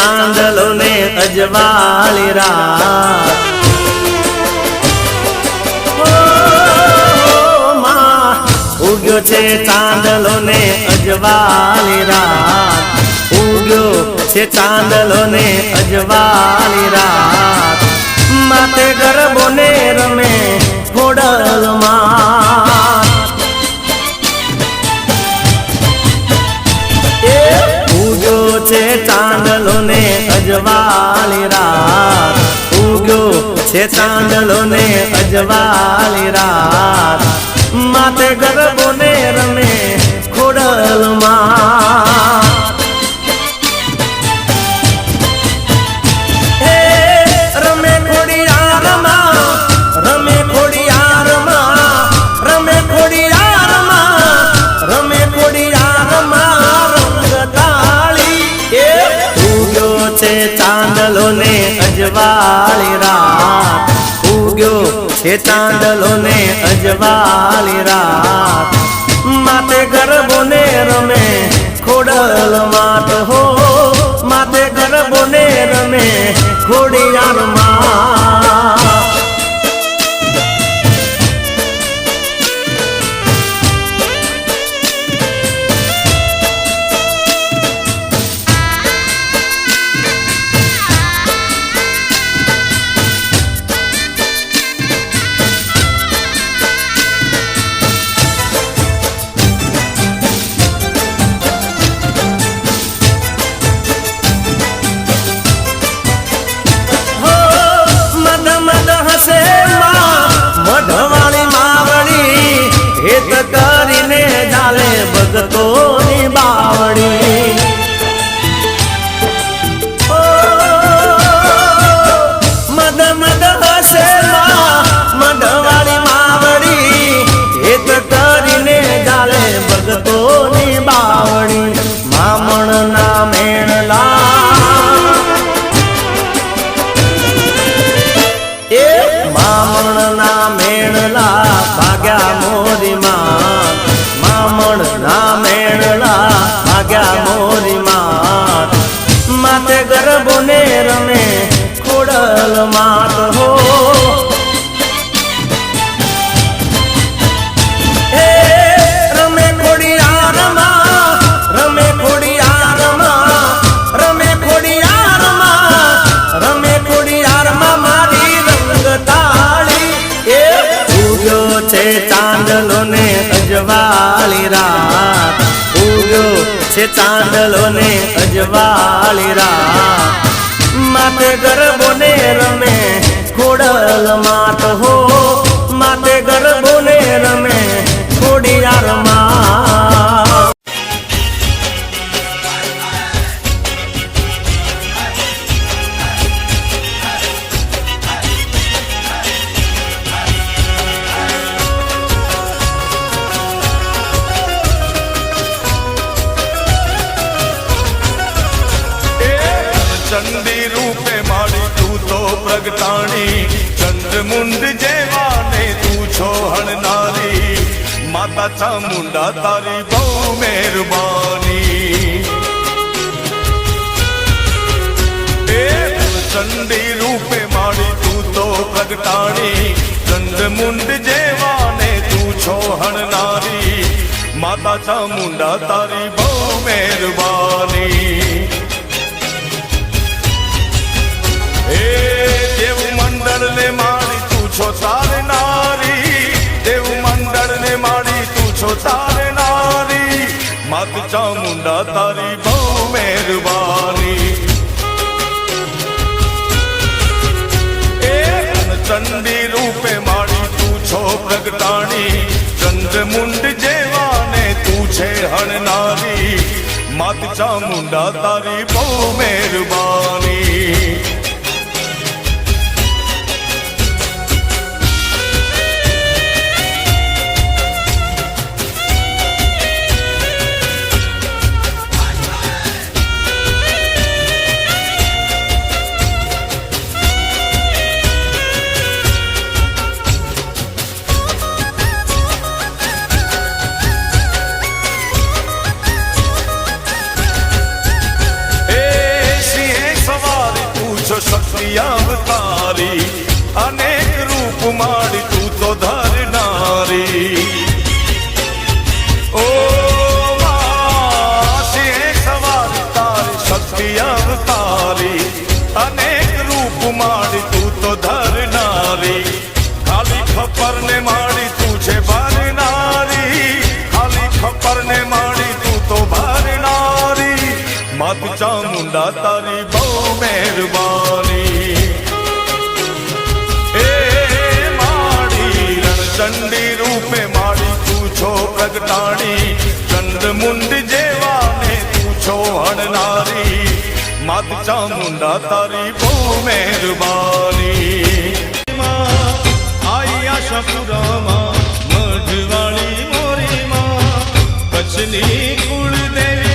ચાંદલો ને અજવાળી રાત ઉગ્યો છે ચાંદલો ને અજવાળી રાત ઉગ્યો છે ચાંદલો ને અજવાળી રાત માતે ગરબો ને રમે ખોડલમાં ઉગ્યો છે ચાંદલો ને અજવાળી રાત ઉગ્યો છે ચાંદલો ને અજવાળી રાત માતે ગરબો ને રમે ખોડલમાં રમે ખોડિયારમાં રમે ખોડિયારમાં રમે ખોડિયારમાં રમે ખોડિયારમાં રંગતાળી ઉગ્યો છે ચાંદલો ને અજવાળી રાત ઉગ્યો છે ચાંદલો ને અજવાળી રાત માતે ગરબો ને રમે ખોડલમાં તો હો માતે ગરબો ને રમે ખોડિયારમાં કરીને જાલે ભગતોની બાવડી મદ મદ હસે મધવાળી માવડી હેત કરીને જાલે ભગતોની બાવડી મામણ ના મેણલા એ મામણ ના મેણલા ભાગ્યા મોરી માં મામણ ના મેણલા ભાગ્યા મોરી માં માતે ગરબો ને રમે ખોડલ માત હો રમે ખોડિયારમાં રમે ખોડિયારમાં રમે ખોડિયારમાં રમે ખોડિયારમાં મારી રંગતાળી ઉગ્યો છે ચાંદલો ને અજવાળી રાત ઉગ્યો છે ચાંદલો ને અજવાળી રાત માતે ગરબો ને રમે ખોડલ માત હો માતે ગરબો ને રમે ખોડિયારમાં चंदी रूपे माड़ी तू तो प्रगटाणी चंद्र मुंड जेवाने तू छोहण नारी माता चामुंडा तारी बहु मेहरबानी चंदी रूपे माड़ी तू तो प्रगटाणी चंद्र मुंड जेवाने तू छोहण नारी माता चामुंडा तारी बहु मेहरबानी देव मंडल ने मारी तू छो तारे नारी देव मंडल ने मारी तू छो तारे नारी मात चामुंडा तारी बहु मेहरबानी चंदी रूपे मारी तू छो प्रगटाणी चंद्र मुंड जेवाने तू छे हण नारी मात चामुंडा तारी बहु मेहरबानी શક્તિ અવતારી અનેક રૂપ માડી તું તો ધરનારી ઓ માં સિંહ સવારી તારી શક્તિ અવતારી અનેક રૂપ માડી તું તો ધરનારી ખાલી ખપર ને માડી તું છે ભરનારી ખાલી ખપર ને માડી તું તો ભરનારી માત ચામુંડા તારી બહુ મહેરબાની એ માડી રણચંડી રૂપે માડી તું છો પ્રગટાણી ચંદ મુંડ જેવાને તું છો હણનારી માત ચામુંડા તારી બહુ મહેરબાની આઈ આશાપુરામાં મઢવાળી મોરી માં કચ્છની કુળદેવી